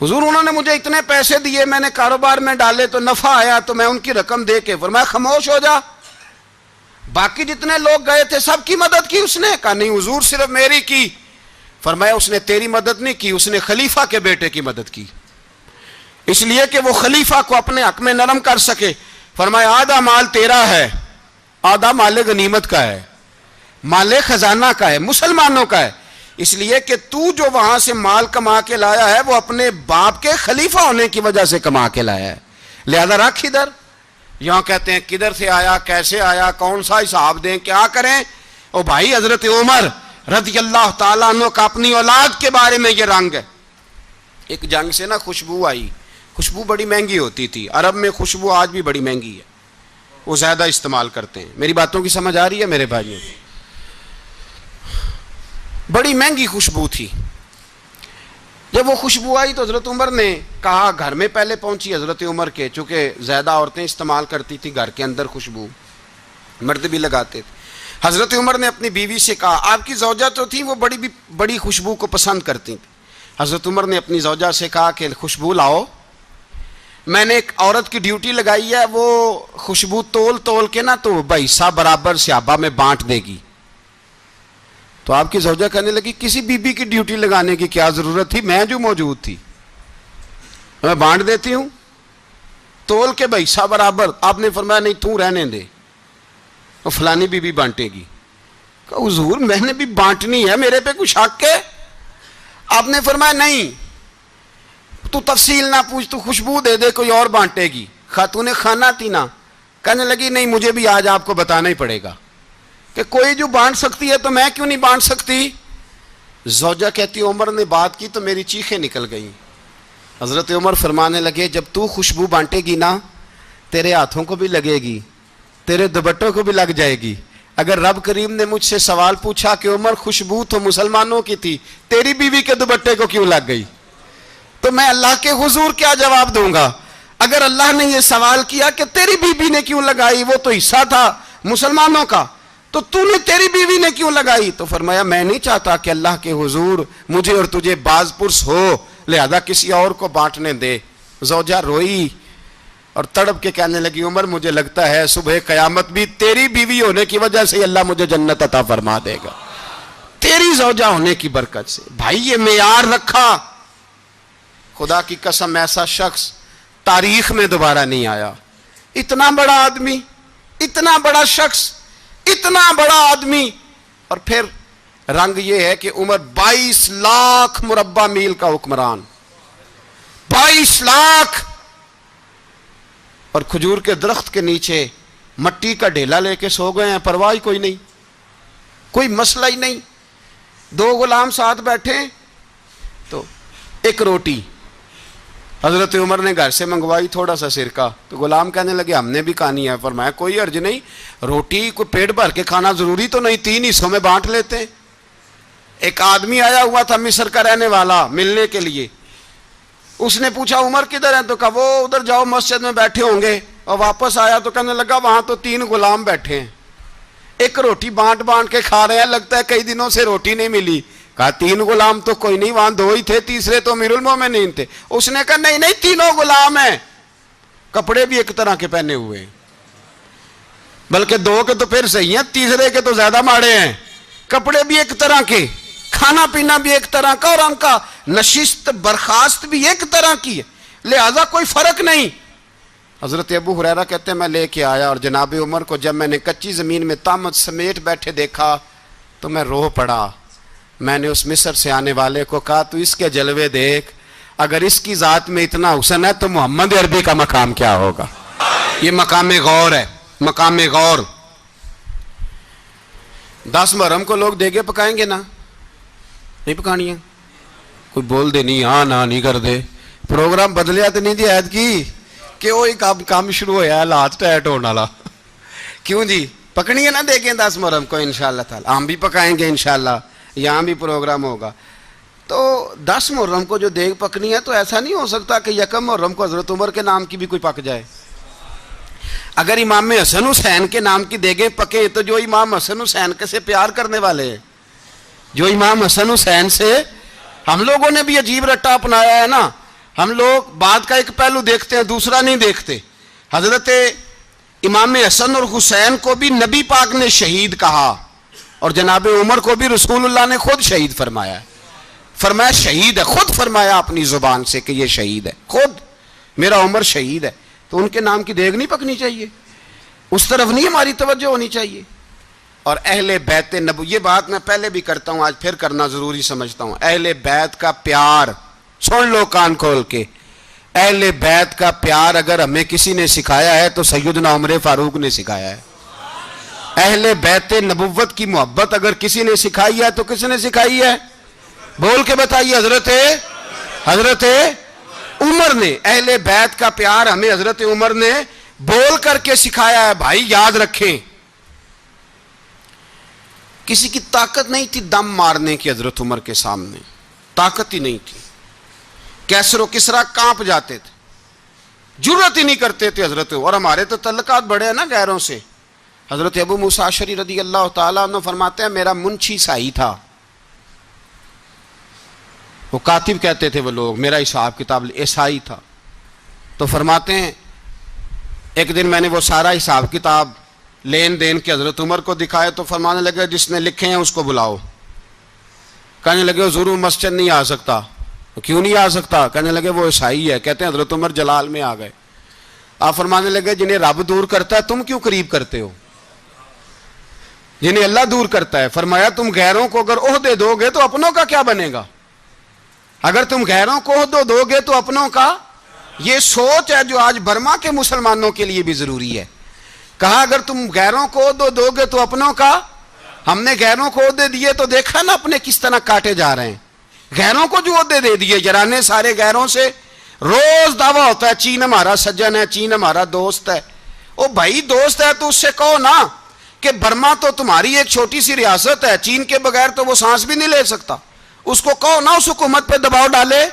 حضور انہوں نے مجھے اتنے پیسے دیے، میں نے کاروبار میں ڈالے تو نفع آیا تو میں ان کی رقم دے کے۔ فرمایا خاموش ہو جا، باقی جتنے لوگ گئے تھے سب کی مدد کی اس نے؟ کہا نہیں حضور صرف میری کی۔ فرمایا اس نے تیری مدد نہیں کی، اس نے خلیفہ کے بیٹے کی مدد کی، اس لیے کہ وہ خلیفہ کو اپنے حق میں نرم کر سکے۔ فرمایا آدھا مال تیرا ہے، آدھا مال غنیمت کا ہے، مال خزانہ کا ہے، مسلمانوں کا ہے، اس لیے کہ تو جو وہاں سے مال کما کے لایا ہے وہ اپنے باپ کے خلیفہ ہونے کی وجہ سے کما کے لایا ہے، لہذا رکھ ادھر۔ یہاں کہتے ہیں کدھر سے آیا، کیسے آیا، کون سا حساب دیں، کیا کریں؟ او بھائی حضرت عمر رضی اللہ تعالیٰ عنہ کا اپنی اولاد کے بارے میں یہ رنگ ہے۔ ایک جنگ سے نا خوشبو آئی، خوشبو بڑی مہنگی ہوتی تھی، عرب میں خوشبو آج بھی بڑی مہنگی ہے، وہ زیادہ استعمال کرتے ہیں۔ میری باتوں کی سمجھ آ رہی ہے میرے بھائیوں؟ بڑی مہنگی خوشبو تھی۔ جب وہ خوشبو آئی تو حضرت عمر نے کہا، گھر میں پہلے پہنچی حضرت عمر کے، چونکہ زیادہ عورتیں استعمال کرتی تھی گھر کے اندر خوشبو، مرد بھی لگاتے تھے۔ حضرت عمر نے اپنی بیوی سے کہا، آپ کی زوجہ تو تھی وہ بڑی خوشبو کو پسند کرتی تھی۔ حضرت عمر نے اپنی زوجہ سے کہا کہ خوشبو لاؤ، میں نے ایک عورت کی ڈیوٹی لگائی ہے، وہ خوشبو تول کے نا تو حصہ برابر صحابہ میں بانٹ دے گی۔ تو آپ کی زوجہ کہنے لگی کسی بی بی کی ڈیوٹی لگانے کی کیا ضرورت تھی، میں جو موجود تھی میں بانٹ دیتی ہوں تول کے حصہ برابر۔ آپ نے فرمایا نہیں تو رہنے دے، فلانی بی بی بانٹے گی۔ کہا حضور میں نے بھی بانٹنی ہے، میرے پہ کچھ حق ہے؟ آپ نے فرمایا نہیں، تو تفصیل نہ پوچھ، تو خوشبو دے دے، کوئی اور بانٹے گی۔ خاتون خانہ تھی نا، کہنے لگی نہیں مجھے بھی آج آپ کو بتانا ہی پڑے گا کہ کوئی جو بانٹ سکتی ہے تو میں کیوں نہیں بانٹ سکتی؟ زوجہ کہتی عمر نے بات کی تو میری چیخیں نکل گئیں۔ حضرت عمر فرمانے لگے جب تو خوشبو بانٹے گی نا تیرے ہاتھوں کو بھی لگے گی، تیرے دوپٹوں کو بھی لگ جائے گی۔ اگر رب کریم نے مجھ سے سوال پوچھا کہ عمر خوشبو تو مسلمانوں کی تھی، تیری بیوی کے دوپٹے کو کیوں لگ گئی، تو میں اللہ کے حضور کیا جواب دوں گا؟ اگر اللہ نے یہ سوال کیا کہ تیری بیوی نے کیوں لگائی، وہ تو حصہ تھا مسلمانوں کا، تو نے تیری بیوی نے کیوں لگائی؟ تو فرمایا میں نہیں چاہتا کہ اللہ کے حضور مجھے اور تجھے باز پرس ہو، لہذا کسی اور کو بانٹنے دے۔ زوجہ روئی اور تڑپ کے کہنے لگی عمر مجھے لگتا ہے صبح قیامت بھی تیری بیوی ہونے کی وجہ سے اللہ مجھے جنت عطا فرما دے گا، تیری زوجہ ہونے کی برکت سے۔ بھائی یہ معیار رکھا، خدا کی قسم ایسا شخص تاریخ میں دوبارہ نہیں آیا۔ اتنا بڑا آدمی، اتنا بڑا شخص، اتنا بڑا آدمی، اور پھر رنگ یہ ہے کہ عمر 22 لاکھ مربع میل کا حکمران، 22 لاکھ، اور کھجور کے درخت کے نیچے مٹی کا ڈھیلا لے کے سو گئے ہیں، پرواہ کوئی نہیں، کوئی مسئلہ ہی نہیں۔ 2 غلام ساتھ بیٹھے تو ایک روٹی حضرت عمر نے گھر سے منگوائی، تھوڑا سا سرکہ، تو غلام کہنے لگے ہم نے بھی کھانی ہے۔ فرمایا کوئی حرج نہیں، روٹی کو پیٹ بھر کے کھانا ضروری تو نہیں، 3 حصوں میں بانٹ لیتے ہیں۔ ایک آدمی آیا ہوا تھا مصر کا رہنے والا ملنے کے لیے، اس نے پوچھا عمر کدھر ہیں؟ تو کہا وہ ادھر جاؤ مسجد میں بیٹھے ہوں گے، اور واپس آیا تو کہنے لگا وہاں تو 3 غلام بیٹھے ہیں، ایک روٹی بانٹ بانٹ کے کھا رہے ہیں، لگتا ہے کئی دنوں سے روٹی نہیں ملی۔ کہا 3 غلام تو کوئی نہیں، وہاں 2 ہی تھے، تیسرے تو امیر المومنین تھے۔ اس نے کہا نہیں نہیں، 3 غلام ہیں، کپڑے بھی ایک طرح کے پہنے ہوئے ہیں، بلکہ 2 کے تو پھر صحیح ہیں، تیسرے کے تو زیادہ ماڑے ہیں، کپڑے بھی ایک طرح کے، کھانا پینا بھی ایک طرح کا، اور ان کا نشست برخاست بھی ایک طرح کی ہے، لہذا کوئی فرق نہیں۔ حضرت ابو ہریرہ کہتے ہیں میں لے کے آیا، اور جناب عمر کو جب میں نے کچی زمین میں تامت سمیٹ بیٹھے دیکھا تو میں رو پڑا۔ میں نے اس مصر سے آنے والے کو کہا تو اس کے جلوے دیکھ، اگر اس کی ذات میں اتنا حسن ہے تو محمد عربی کا مقام کیا ہوگا؟ یہ مقام غور ہے، مقام غور۔ 10 محرم کو لوگ دیگے پکائیں گے نا؟ نہیں پکانی ہے؟ کوئی بول دے نہیں، ہاں نہ نہیں کر دے، پروگرام بدلیا تو نہیں دی عید کی کہ وہی کام شروع ہوا ہے، لات ٹائٹ ہونے والا۔ کیوں جی پکنی ہے نا دیکھیں 10 محرم کو انشاءاللہ تعالی، ہم بھی پکائیں گے انشاءاللہ، یہاں بھی پروگرام ہوگا۔ تو 10 محرم کو جو دیگ پکنی ہے تو ایسا نہیں ہو سکتا کہ 1 محرم کو حضرت عمر کے نام کی بھی کوئی پک جائے۔ اگر امام حسن حسین کے نام کی دیگیں پکیں تو جو امام حسن حسین کے سے پیار کرنے والے ہیں، جو امام حسن حسین سے، ہم لوگوں نے بھی عجیب رٹا اپنایا ہے نا، ہم لوگ بات کا ایک پہلو دیکھتے ہیں دوسرا نہیں دیکھتے۔ حضرت امام حسن اور حسین کو بھی نبی پاک نے شہید کہا، اور جناب عمر کو بھی رسول اللہ نے خود شہید فرمایا ہے، فرمایا شہید ہے، خود فرمایا اپنی زبان سے کہ یہ شہید ہے، خود میرا عمر شہید ہے۔ تو ان کے نام کی دیگ نہیں پکنی چاہیے، اس طرف نہیں ہماری توجہ ہونی چاہیے۔ اور اہل بیت نبو، یہ بات میں پہلے بھی کرتا ہوں، آج پھر کرنا ضروری سمجھتا ہوں، اہل بیت کا پیار، سن لو کان کھول کے، اہل بیت کا پیار اگر ہمیں کسی نے سکھایا ہے تو سیدنا عمر فاروق نے سکھایا ہے۔ اہل بیت نبوت کی محبت اگر کسی نے سکھائی ہے تو کس نے سکھائی ہے؟ بول کے بتائیے، حضرت عمر نے۔ اہل بیت کا پیار ہمیں حضرت عمر نے بول کر کے سکھایا ہے۔ بھائی یاد رکھیں، کسی کی طاقت نہیں تھی دم مارنے کی حضرت عمر کے سامنے، طاقت ہی نہیں تھی، کیسر و کسرا کانپ جاتے تھے، جرأت ہی نہیں کرتے تھے حضرت۔ اور ہمارے تو تعلقات بڑے ہیں نا غیروں سے۔ حضرت ابو موسیٰ اشعری رضی اللہ تعالیٰ عنہ فرماتے ہیں میرا منشی سائی تھا، وہ کاتب کہتے تھے وہ لوگ، میرا حساب کتاب عیسائی تھا۔ تو فرماتے ہیں ایک دن میں نے وہ سارا حساب کتاب لین دین کے حضرت عمر کو دکھائے تو فرمانے لگے جس نے لکھے ہیں اس کو بلاؤ۔ کہنے لگے حضور مسجد نہیں آ سکتا۔ کیوں نہیں آ سکتا؟ کہنے لگے وہ عیسائی ہے۔ کہتے ہیں حضرت عمر جلال میں آ گئے۔ آپ فرمانے لگے جنہیں رب دور کرتا ہے تم کیوں قریب کرتے ہو؟ جنہیں اللہ دور کرتا ہے۔ فرمایا تم غیروں کو اگر عہدے دو گے تو اپنوں کا کیا بنے گا؟ اگر تم غیروں کو عہدے دو گے تو اپنوں کا، یہ سوچ ہے جو آج برما کے مسلمانوں کے لیے بھی ضروری ہے۔ کہا اگر تم غیروں کو عہدے دو گے تو اپنوں کا۔ ہم نے غیروں کو عہدے دیے تو دیکھا نا اپنے کس طرح کاٹے جا رہے ہیں۔ غیروں کو جو عہدے دے دیے جرانے سارے غیروں سے، روز دعویٰ ہوتا ہے چین ہمارا سجن ہے، چین ہمارا دوست ہے۔ او بھائی دوست ہے تو اس سے کہو نا کہ برما تو تمہاری ایک چھوٹی سی ریاست ہے، چین کے بغیر تو وہ سانس بھی نہیں لے سکتا، اس کو کہو نا اس حکومت پہ دباؤ ڈالے۔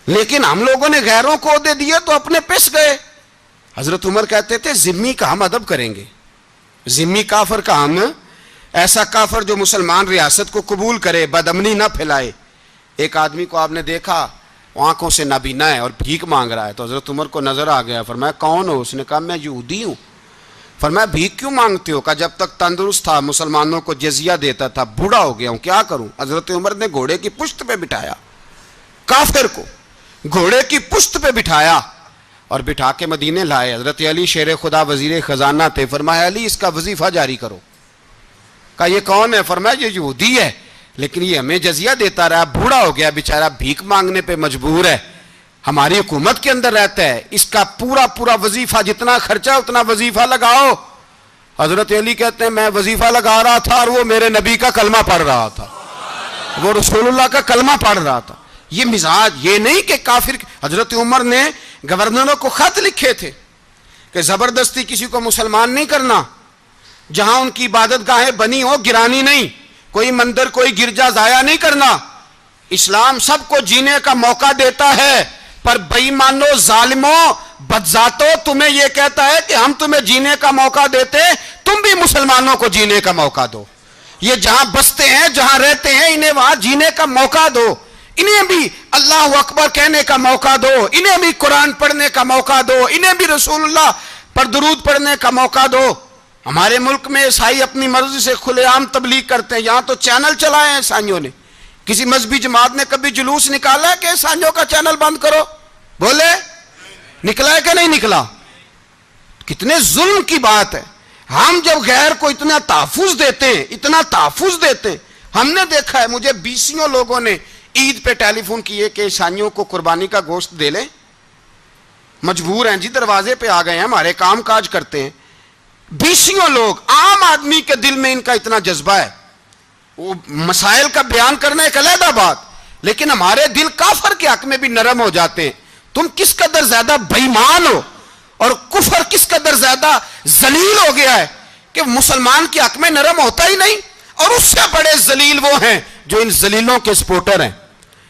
لیکن ہم لوگوں نے غیروں کو عہدے دیے تو اپنے پس گئے۔ حضرت عمر کہتے تھے ذمی کا ہم ادب کریں گے، ذمی کافر کا ہم، ایسا کافر جو مسلمان ریاست کو قبول کرے، بدامنی نہ پھیلائے۔ ایک آدمی کو آپ نے دیکھا آنکھوں سے نابینا ہے اور بھیک مانگ رہا ہے. تو حضرت عمر کو نظر آ گیا. فرمایا کون ہو؟ اس نے کہا میں یہودی ہوں. فرمایا بھیک کیوں مانگتے ہو؟ کہا جب تک تندرست تھا مسلمانوں کو جزیہ دیتا تھا, بوڑھا ہو گیا ہوں کیا کروں. حضرت عمر نے گھوڑے کی پشت پہ بٹھایا, کافر کو گھوڑے کی پشت پہ بٹھایا اور بٹھا کے مدینے لائے. حضرت علی شیر خدا وزیر خزانہ تھے. فرمایا علی اس کا وظیفہ جاری کرو. کہا یہ کون ہے؟ فرمایا یہ یہودی ہے لیکن یہ ہمیں جزیہ دیتا رہا, بوڑھا ہو گیا بیچارہ, بھیک مانگنے پہ مجبور ہے, ہماری حکومت کے اندر رہتا ہے, اس کا پورا وظیفہ جتنا خرچہ اتنا وظیفہ لگاؤ. حضرت علی کہتے ہیں میں وظیفہ لگا رہا تھا اور وہ میرے نبی کا کلمہ پڑھ رہا تھا, وہ رسول اللہ کا کلمہ پڑھ رہا تھا. یہ مزاج, یہ نہیں کہ کافر. حضرت عمر نے گورنروں کو خط لکھے تھے کہ زبردستی کسی کو مسلمان نہیں کرنا, جہاں ان کی عبادت گاہیں بنی ہو گرانی نہیں, کوئی مندر کوئی گرجا ضائع نہیں کرنا. اسلام سب کو جینے کا موقع دیتا ہے, پر بے ایمانو ظالموں بدذاتوں تمہیں یہ کہتا ہے کہ ہم تمہیں جینے کا موقع دیتے, تم بھی مسلمانوں کو جینے کا موقع دو. یہ جہاں بستے ہیں جہاں رہتے ہیں انہیں وہاں جینے کا موقع دو, انہیں بھی اللہ اکبر کہنے کا موقع دو, انہیں بھی قرآن پڑھنے کا موقع دو, انہیں بھی رسول اللہ پر درود پڑھنے کا موقع دو. ہمارے ملک میں عیسائی اپنی مرضی سے کھلے عام تبلیغ کرتے ہیں. یہاں تو چینل چلائے ہیں عیسائیوں نے. کسی مذہبی جماعت نے کبھی جلوس نکالا ہے کہ عیسائیوں کا چینل بند کرو؟ بولے نکلا ہے کہ نہیں نکلا؟ کتنے ظلم کی بات ہے. ہم جب غیر کو اتنا تحفظ دیتے ہیں, اتنا تحفظ دیتے ہیں. ہم نے دیکھا ہے, مجھے بیسیوں لوگوں نے عید پہ ٹیلی فون کیے کہ عیسائیوں کو قربانی کا گوشت دے لیں, مجبور ہیں جی, دروازے پہ آ گئے ہیں, ہمارے کام کاج کرتے ہیں. بیسیوں لوگ, عام آدمی کے دل میں ان کا اتنا جذبہ ہے, وہ مسائل کا بیان کرنا ایک علیحدہ بات, لیکن ہمارے دل کافر کے حق میں بھی نرم ہو جاتے ہیں. تم کس قدر زیادہ بے ایمان ہو اور کفر کس قدر زیادہ ذلیل ہو گیا ہے کہ مسلمان کے حق میں نرم ہوتا ہی نہیں. اور اس سے بڑے ذلیل وہ ہیں جو ان ذلیلوں کے سپورٹر ہیں,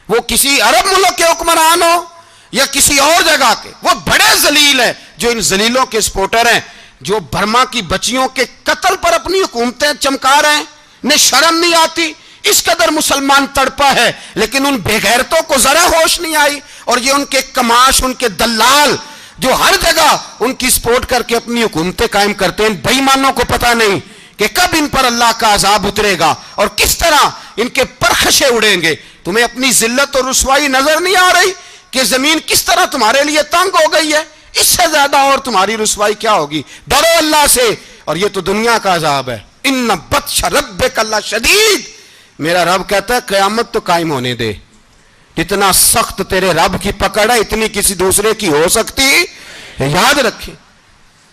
وہ کسی عرب ملک کے حکمران ہو یا کسی اور جگہ کے, وہ بڑے ذلیل ہیں جو ان ذلیلوں کے سپورٹر ہیں, جو برما کی بچیوں کے قتل پر اپنی حکومتیں چمکا رہے ہیں. انہیں شرم نہیں آتی, اس قدر مسلمان تڑپا ہے لیکن ان بے غیرتوں کو ذرا ہوش نہیں آئی. اور یہ ان کے کماش, ان کے دلال جو ہر جگہ ان کی سپورٹ کر کے اپنی حکومتیں قائم کرتے ہیں, بے ایمانوں کو پتہ نہیں کہ کب ان پر اللہ کا عذاب اترے گا اور کس طرح ان کے پرخشے اڑیں گے. تمہیں اپنی ذلت اور رسوائی نظر نہیں آ رہی کہ زمین کس طرح تمہارے لیے تنگ ہو گئی ہے؟ اس سے زیادہ اور تمہاری رسوائی کیا ہوگی؟ ڈرو اللہ سے, اور یہ تو دنیا کا عذاب ہے. ان بطش ربک لشدید, میرا رب کہتا ہے قیامت تو قائم ہونے دے. جتنا سخت تیرے رب کی پکڑ ہے اتنی کسی دوسرے کی ہو سکتی, یاد رکھیں.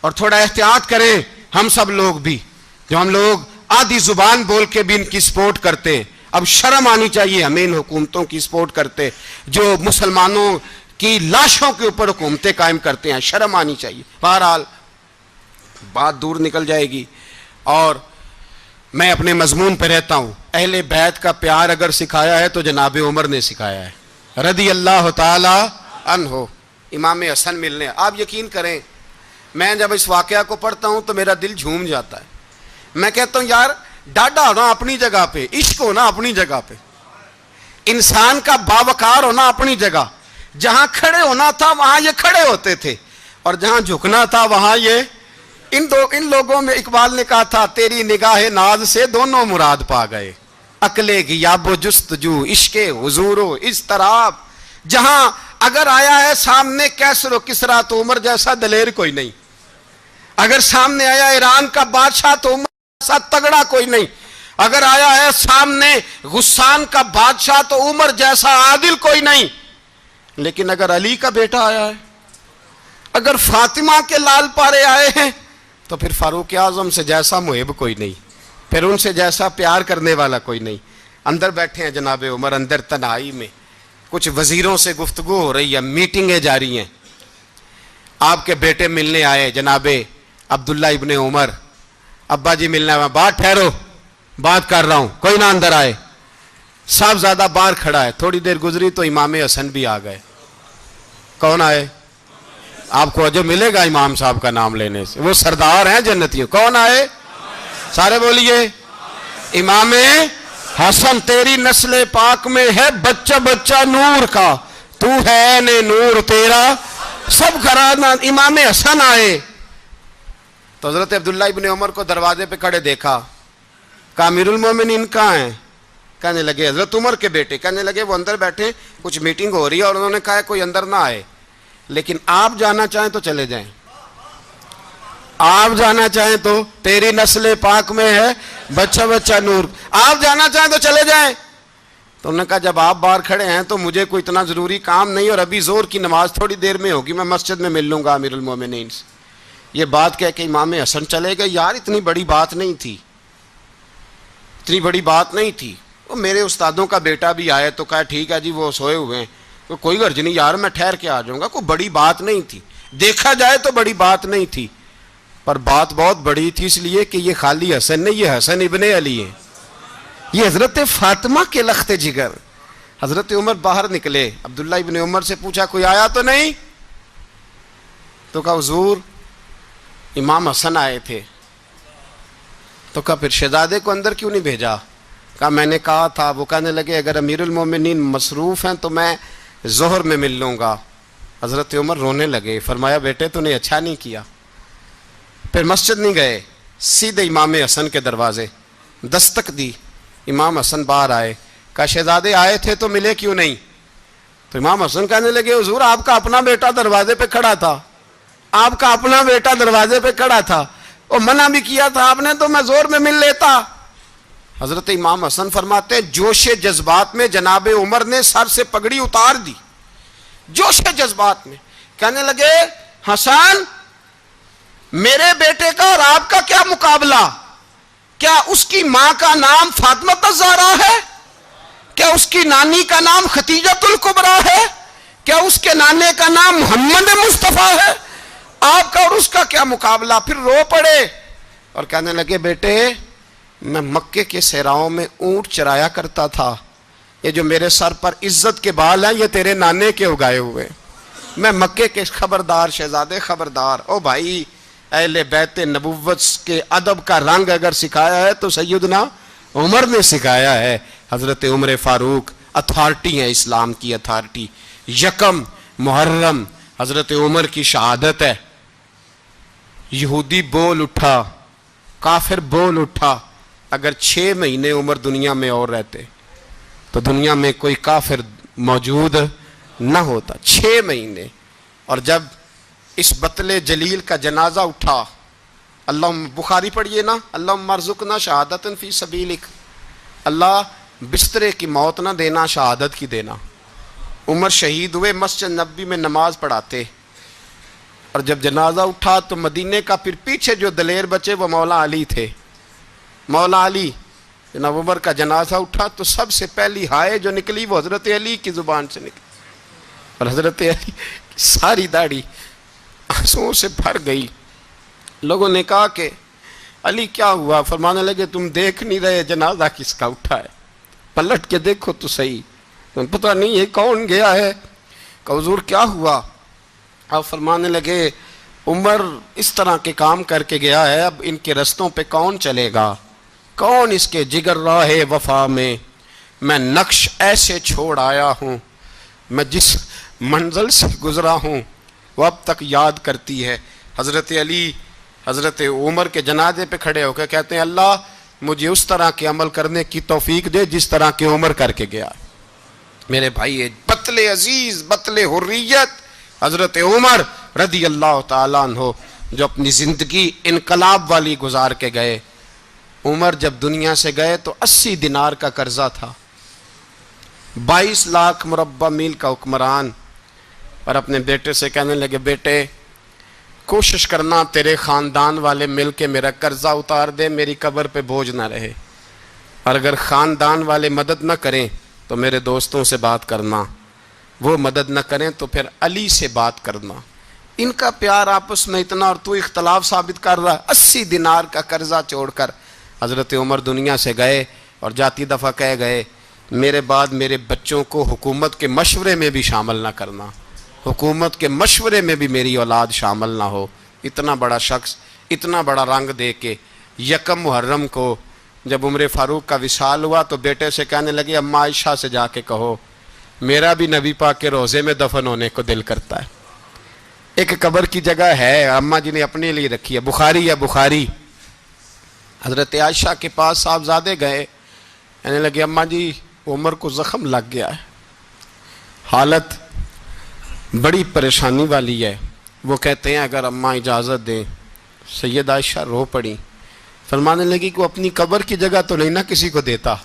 اور تھوڑا احتیاط کریں ہم سب لوگ بھی, جو ہم لوگ آدھی زبان بول کے بھی ان کی سپورٹ کرتے ہیں. اب شرم آنی چاہیے ہمیں ان حکومتوں کی سپورٹ کرتے جو مسلمانوں کی لاشوں کے اوپر حکومتیں قائم کرتے ہیں, شرم آنی چاہیے. بہرحال بات دور نکل جائے گی اور میں اپنے مضمون پہ رہتا ہوں. اہل بیت کا پیار اگر سکھایا ہے تو جناب عمر نے سکھایا ہے رضی اللہ تعالی عنہ. امام حسن ملنے, آپ یقین کریں میں جب اس واقعہ کو پڑھتا ہوں تو میرا دل جھوم جاتا ہے. میں کہتا ہوں یار ڈاڈا ہونا اپنی جگہ پہ, عشق ہونا اپنی جگہ پہ, انسان کا باوقار ہونا اپنی جگہ. جہاں کھڑے ہونا تھا وہاں یہ کھڑے ہوتے تھے اور جہاں جھکنا تھا وہاں یہ. ان لوگوں میں اقبال نے کہا تھا تیری نگاہ ناز سے دونوں مراد پا گئے, عقل غیاب و جستجو عشق حضور و اضطراب. جہاں اگر آیا ہے سامنے کیسر و کسرا تو عمر جیسا دلیر کوئی نہیں, اگر سامنے آیا ایران کا بادشاہ تو عمر جیسا تگڑا کوئی نہیں, اگر آیا ہے سامنے غسان کا بادشاہ تو عمر جیسا عادل کوئی نہیں. لیکن اگر علی کا بیٹا آیا ہے, اگر فاطمہ کے لال پارے آئے ہیں تو پھر فاروق اعظم سے جیسا محب کوئی نہیں, پھر ان سے جیسا پیار کرنے والا کوئی نہیں. اندر بیٹھے ہیں جناب عمر, اندر تنہائی میں کچھ وزیروں سے گفتگو ہو رہی ہے, میٹنگیں جاری ہیں. آپ کے بیٹے ملنے آئے جناب عبداللہ ابن عمر, ابا جی ملنا ہے. بات ٹھہرو, بات کر رہا ہوں, کوئی نہ اندر آئے. صاحبزادہ باہر کھڑا ہے. تھوڑی دیر گزری تو امام حسن بھی آ گئے. کون آئے؟ آپ کو جو ملے گا امام صاحب کا نام لینے سے, وہ سردار ہیں جنتیوں. کون آئے؟ سارے بولیے امام حسن. تیری نسل پاک میں ہے بچہ بچہ نور کا, تو ہے نے نور تیرا سب گھرانا. امام حسن آئے تو حضرت عبداللہ ابن عمر کو دروازے پہ کھڑے دیکھا. کہا امیر المومنین کہاں ہیں؟ کہنے لگے حضرت عمر کے بیٹے. کہنے لگے وہ اندر بیٹھے, کچھ میٹنگ ہو رہی ہے, اور انہوں نے کہا کوئی اندر نہ آئے, لیکن آپ جانا چاہیں تو چلے جائیں, آپ جانا چاہیں تو, تیری نسل پاک میں ہے بچہ بچہ نور, آپ جانا چاہیں تو چلے جائیں. تو انہوں نے کہا جب آپ باہر کھڑے ہیں تو مجھے کوئی اتنا ضروری کام نہیں, اور ابھی زور کی نماز تھوڑی دیر میں ہوگی, میں مسجد میں مل لوں گا امیر المومنین سے. یہ بات کہہ کے امام حسن چلے گئے. یار اتنی بڑی بات نہیں تھی, اتنی بڑی بات نہیں تھی. وہ میرے استادوں کا بیٹا بھی آئے تو کہا ٹھیک ہے جی وہ سوئے ہوئے ہیں, کوئی غرض نہیں یار میں ٹھہر کے آ جاؤں گا, کوئی بڑی بات نہیں تھی. دیکھا جائے تو بڑی بات نہیں تھی, پر بات بہت بڑی تھی, اس لیے کہ یہ خالی حسن نہیں, یہ حسن ابن علی ہے, یہ حضرت فاطمہ کے لخت جگر. حضرت عمر باہر نکلے, عبداللہ ابن عمر سے پوچھا کوئی آیا تو نہیں؟ تو کہا حضور امام حسن آئے تھے. تو کہا پھر شہزادے کو اندر کیوں نہیں بھیجا؟ کہا میں نے کہا تھا. وہ کہنے لگے اگر امیر المومنین مصروف ہیں تو میں ظہر میں مل لوں گا. حضرت عمر رونے لگے, فرمایا بیٹے تو نے اچھا نہیں کیا. پھر مسجد نہیں گئے, سیدھے امام حسن کے دروازے دستک دی. امام حسن باہر آئے, کہا شہزادے آئے تھے تو ملے کیوں نہیں؟ تو امام حسن کہنے لگے حضور آپ کا اپنا بیٹا دروازے پہ کھڑا تھا, آپ کا اپنا بیٹا دروازے پہ کھڑا تھا, اور منع بھی کیا تھا آپ نے تو میں زور میں مل لیتا. حضرت امام حسن فرماتے جوش جذبات میں جناب عمر نے سر سے پگڑی اتار دی, جوش جذبات میں. کہنے لگے حسن میرے بیٹے کا اور آپ کا کیا مقابلہ؟ کیا اس کی ماں کا نام فاطمہ الزہرا ہے؟ کیا اس کی نانی کا نام خدیجۃ الکبریٰ ہے؟ کیا اس کے نانے کا نام محمد مصطفیٰ ہے؟ آپ کا اور اس کا کیا مقابلہ؟ پھر رو پڑے اور کہنے لگے بیٹے میں مکے کے صحراؤں میں اونٹ چرایا کرتا تھا, یہ جو میرے سر پر عزت کے بال ہیں یہ تیرے نانے کے اگائے ہوئے, میں مکے کے خبردار شہزادے خبردار. او بھائی اہل بیت نبوت کے ادب کا رنگ اگر سکھایا ہے تو سیدنا عمر نے سکھایا ہے. حضرت عمر فاروق اتھارٹی ہیں, اسلام کی اتھارٹی. یکم محرم حضرت عمر کی شہادت ہے. یہودی بول اٹھا, کافر بول اٹھا. اگر 6 مہینے عمر دنیا میں اور رہتے تو دنیا میں کوئی کافر موجود نہ ہوتا. 6 مہینے. اور جب اس بطل جلیل کا جنازہ اٹھا, اللہ بخاری پڑھیے نا, اللہم ارزقنا شہادت فی سبیلک, اللہ بسترے کی موت نہ دینا, شہادت کی دینا. عمر شہید ہوئے, مسجد نبوی میں نماز پڑھاتے, اور جب جنازہ اٹھا تو مدینے کا پھر پیچھے جو دلیر بچے وہ مولا علی تھے. مولا علی, جناب عمر کا جنازہ اٹھا تو سب سے پہلی ہائے جو نکلی وہ حضرت علی کی زبان سے نکلی, اور حضرت علی ساری داڑھی آنسوؤں سے بھر گئی. لوگوں نے کہا کہ علی کیا ہوا؟ فرمانے لگے تم دیکھ نہیں رہے جنازہ کس کا اٹھا ہے, پلٹ کے دیکھو تو صحیح, تم پتہ نہیں یہ کون گیا ہے. کہ حضور کیا ہوا؟ آپ فرمانے لگے عمر اس طرح کے کام کر کے گیا ہے, اب ان کے رستوں پہ کون چلے گا؟ کون اس کے جگر راہ وفا میں؟ میں نقش ایسے چھوڑ آیا ہوں, میں جس منزل سے گزرا ہوں وہ اب تک یاد کرتی ہے. حضرت علی حضرت عمر کے جنازے پہ کھڑے ہو کے کہتے ہیں اللہ مجھے اس طرح کے عمل کرنے کی توفیق دے جس طرح کے عمر کر کے گیا. میرے بھائی بطل عزیز, بطل حریت حضرت عمر رضی اللہ تعالیٰ عنہ, جو اپنی زندگی انقلاب والی گزار کے گئے. عمر جب دنیا سے گئے تو 80 دینار کا قرضہ تھا, 22 لاکھ مربع میل کا حکمران. اور اپنے بیٹے سے کہنے لگے بیٹے کوشش کرنا تیرے خاندان والے مل کے میرا قرضہ اتار دے, میری قبر پہ بوجھ نہ رہے, اور اگر خاندان والے مدد نہ کریں تو میرے دوستوں سے بات کرنا, وہ مدد نہ کریں تو پھر علی سے بات کرنا. ان کا پیار آپس میں اتنا, اور تو اختلاف ثابت کر رہا. 80 دینار کا قرضہ چھوڑ کر حضرت عمر دنیا سے گئے, اور جاتی دفعہ کہہ گئے میرے بعد میرے بچوں کو حکومت کے مشورے میں بھی شامل نہ کرنا, حکومت کے مشورے میں بھی میری اولاد شامل نہ ہو. اتنا بڑا شخص اتنا بڑا رنگ دے کے یکم محرم کو جب عمر فاروق کا وصال ہوا تو بیٹے سے کہنے لگے اماں عائشہ سے جا کے کہو میرا بھی نبی پاک کے روزے میں دفن ہونے کو دل کرتا ہے۔ ایک قبر کی جگہ ہے اماں جی نے اپنے لیے رکھی ہے، بخاری ہے بخاری۔ حضرت عائشہ کے پاس صاحبزادے گئے، کہنے لگے اماں جی عمر کو زخم لگ گیا ہے، حالت بڑی پریشانی والی ہے۔ وہ کہتے ہیں اگر اماں اجازت دیں، سید عائشہ رو پڑی، فرمانے لگی کہ وہ اپنی قبر کی جگہ تو نہیں نہ کسی کو دیتا،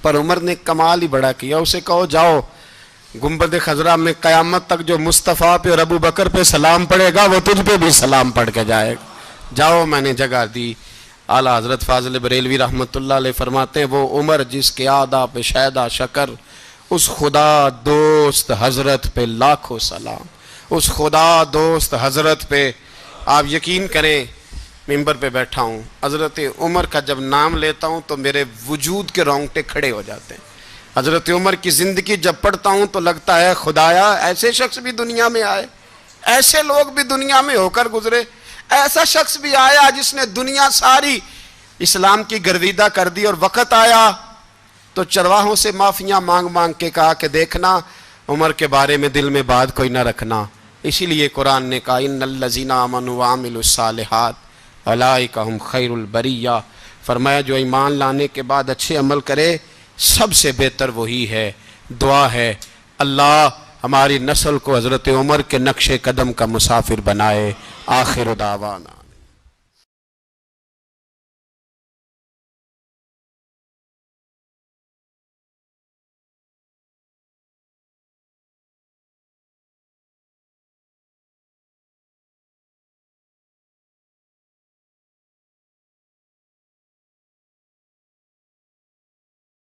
پر عمر نے کمال ہی بڑا کیا، اسے کہو جاؤ گنبد خضرا میں قیامت تک جو مصطفیٰ پہ اور ابو بکر پہ سلام پڑے گا وہ تجھ پہ بھی سلام پڑھ کے جائے گا، جاؤ میں نے جگہ دی۔ اعلیٰ حضرت فاضل بریلوی رحمۃ اللہ علیہ فرماتے ہیں وہ عمر جس کے آداب پہ شیدہ شکر، اس خدا دوست حضرت پہ لاکھوں سلام، اس خدا دوست حضرت پہ۔ آپ یقین کریں ممبر پہ بیٹھا ہوں، حضرت عمر کا جب نام لیتا ہوں تو میرے وجود کے رونگٹے کھڑے ہو جاتے ہیں۔ حضرت عمر کی زندگی جب پڑھتا ہوں تو لگتا ہے خدایا ایسے شخص بھی دنیا میں آئے، ایسے لوگ بھی دنیا میں ہو کر گزرے، ایسا شخص بھی آیا جس نے دنیا ساری اسلام کی گرویدہ کر دی، اور وقت آیا تو چرواہوں سے معافیاں مانگ مانگ کے کہا کہ دیکھنا عمر کے بارے میں دل میں بات کوئی نہ رکھنا۔ اسی لیے قرآن نے کہا ان الذین آمنوا وعملوا الصالحات اولئک ھم خیر البریہ، فرمایا جو ایمان لانے کے بعد اچھے عمل کرے سب سے بہتر وہی ہے۔ دعا ہے اللہ ہماری نسل کو حضرت عمر کے نقش قدم کا مسافر بنائے۔ آخر دعوانا